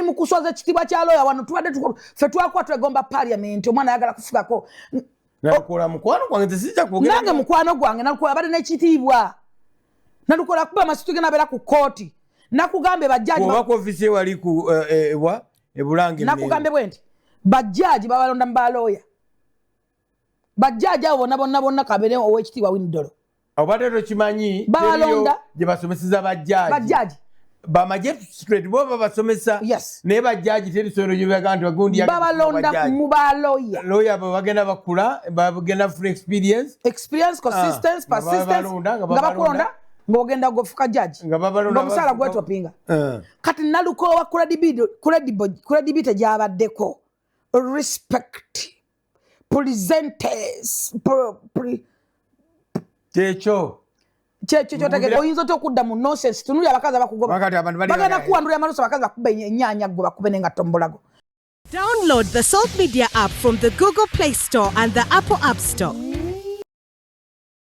mu kuswaza ekitiibwa kya lawyer wano tubadde ffe twakuba twegomba parliament omwana ayagala kufugako Nalukola mukwano gwange tesijja kwogera nange mukwano gwange Nalukola abadde n'ekitiibwa Nalukola kuba amasitu ge nabeera ku kooti nakugambe bajjaji oba ku ofisi wali ku ebulange nakugambe bwe nti bajjaji babalonda mu balooya bajjaji abo bonna kabere ow'ekitiibwa Windolo obadde tokimanyi babalonda gye basomeseza bajjaji bamagistrate bo babasomesa naye bajjaji terisobola gye baga nti bagundi babalonda mu balooya lawyer bagenda bakula bagenda for experience consistency persistence nga bakulonda ng'ogenda gofuka judge ng'omusaala gwetopinga kati Nalukola wa credibility gy'abaddeko respect presenters kyekyo kyotegeka oyinza otya okudda mu nonsense tunuli abakazi abakugoba bagenda kuwandula amalusu abakazi bakuba ennyanya gwe bakube n'engattambulago. Download the Salt Media app from the Google Play Store and the Apple App Store.